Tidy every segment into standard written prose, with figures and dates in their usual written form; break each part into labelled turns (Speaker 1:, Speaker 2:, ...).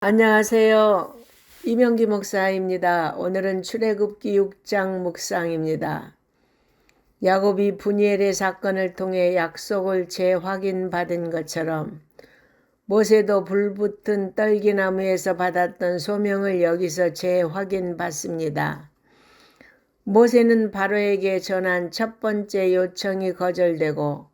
Speaker 1: 안녕하세요. 이명기 목사입니다. 오늘은 출애굽기 6장 묵상입니다. 야곱이 분이엘의 사건을 통해 약속을 재확인받은 것처럼 모세도 불붙은 떨기나무에서 받았던 소명을 여기서 재확인받습니다. 모세는 바로에게 전한 첫 번째 요청이 거절되고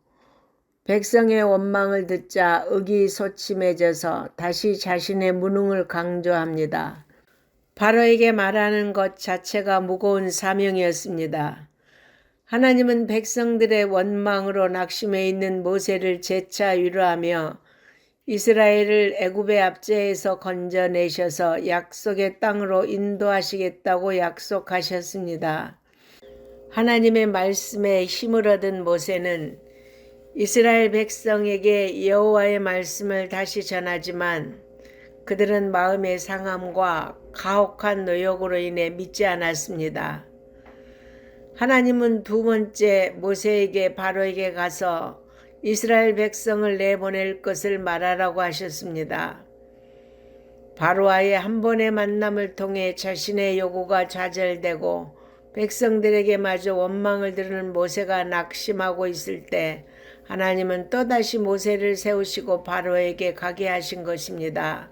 Speaker 1: 백성의 원망을 듣자 의기소침해져서 다시 자신의 무능을 강조합니다. 바로에게 말하는 것 자체가 무거운 사명이었습니다. 하나님은 백성들의 원망으로 낙심해 있는 모세를 재차 위로하며 이스라엘을 애굽의 압제에서 건져내셔서 약속의 땅으로 인도하시겠다고 약속하셨습니다. 하나님의 말씀에 힘을 얻은 모세는 이스라엘 백성에게 여호와의 말씀을 다시 전하지만 그들은 마음의 상함과 가혹한 노역으로 인해 믿지 않았습니다. 하나님은 두 번째 모세에게 바로에게 가서 이스라엘 백성을 내보낼 것을 말하라고 하셨습니다. 바로와의 한 번의 만남을 통해 자신의 요구가 좌절되고 백성들에게 마저 원망을 들은 모세가 낙심하고 있을 때 하나님은 또다시 모세를 세우시고 바로에게 가게 하신 것입니다.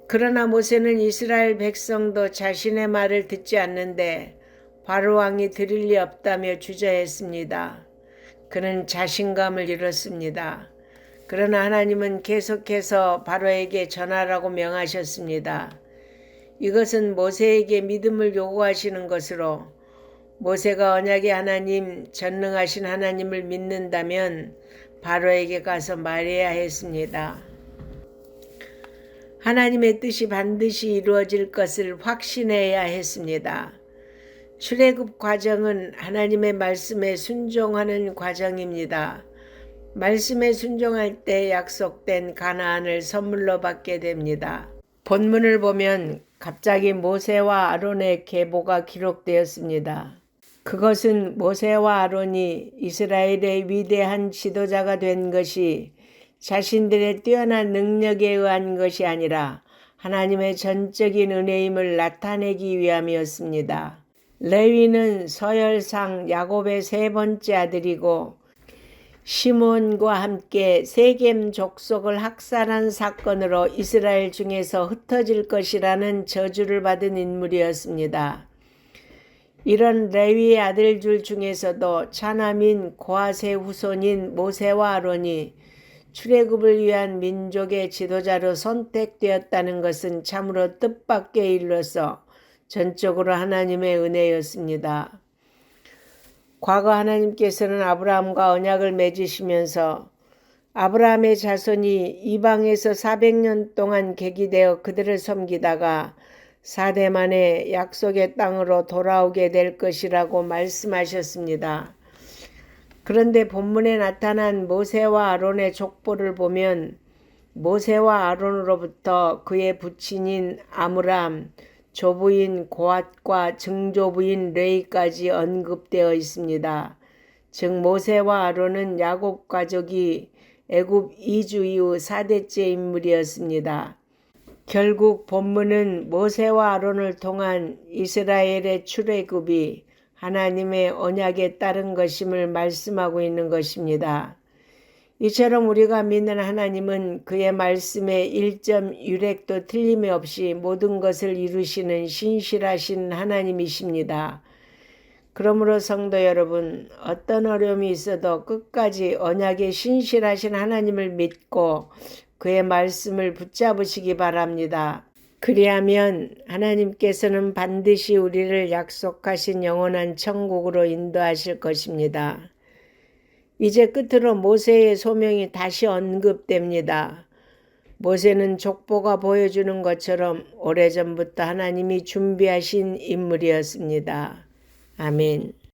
Speaker 1: 그러나 모세는 이스라엘 백성도 자신의 말을 듣지 않는데 바로 왕이 들을 리 없다며 주저했습니다. 그는 자신감을 잃었습니다. 그러나 하나님은 계속해서 바로에게 전하라고 명하셨습니다. 이것은 모세에게 믿음을 요구하시는 것으로 모세가 언약의 하나님, 전능하신 하나님을 믿는다면 바로에게 가서 말해야 했습니다. 하나님의 뜻이 반드시 이루어질 것을 확신해야 했습니다. 출애굽 과정은 하나님의 말씀에 순종하는 과정입니다. 말씀에 순종할 때 약속된 가나안을 선물로 받게 됩니다. 본문을 보면 갑자기 모세와 아론의 계보가 기록되었습니다. 그것은 모세와 아론이 이스라엘의 위대한 지도자가 된 것이 자신들의 뛰어난 능력에 의한 것이 아니라 하나님의 전적인 은혜임을 나타내기 위함이었습니다. 레위는 서열상 야곱의 세 번째 아들이고 시몬과 함께 세겜 족속을 학살한 사건으로 이스라엘 중에서 흩어질 것이라는 저주를 받은 인물이었습니다. 이런 레위의 아들들 중에서도 차남인 고핫의 후손인 모세와 아론이 출애굽을 위한 민족의 지도자로 선택되었다는 것은 참으로 뜻밖의 일로서 전적으로 하나님의 은혜였습니다. 과거 하나님께서는 아브라함과 언약을 맺으시면서 아브라함의 자손이 이방에서 400년 동안 객이되어 그들을 섬기다가 4대 만에 약속의 땅으로 돌아오게 될 것이라고 말씀하셨습니다. 그런데 본문에 나타난 모세와 아론의 족보를 보면 모세와 아론으로부터 그의 부친인 아므람, 조부인 고핫과 증조부인 레이까지 언급되어 있습니다. 즉 모세와 아론은 야곱 가족이 애굽 이주 이후 4대째 인물이었습니다. 결국 본문은 모세와 아론을 통한 이스라엘의 출애굽이 하나님의 언약에 따른 것임을 말씀하고 있는 것입니다. 이처럼 우리가 믿는 하나님은 그의 말씀에 1.1획도 틀림이 없이 모든 것을 이루시는 신실하신 하나님이십니다. 그러므로 성도 여러분, 어떤 어려움이 있어도 끝까지 언약에 신실하신 하나님을 믿고 그의 말씀을 붙잡으시기 바랍니다. 그리하면 하나님께서는 반드시 우리를 약속하신 영원한 천국으로 인도하실 것입니다. 이제 끝으로 모세의 소명이 다시 언급됩니다. 모세는 족보가 보여주는 것처럼 오래전부터 하나님이 준비하신 인물이었습니다. 아멘.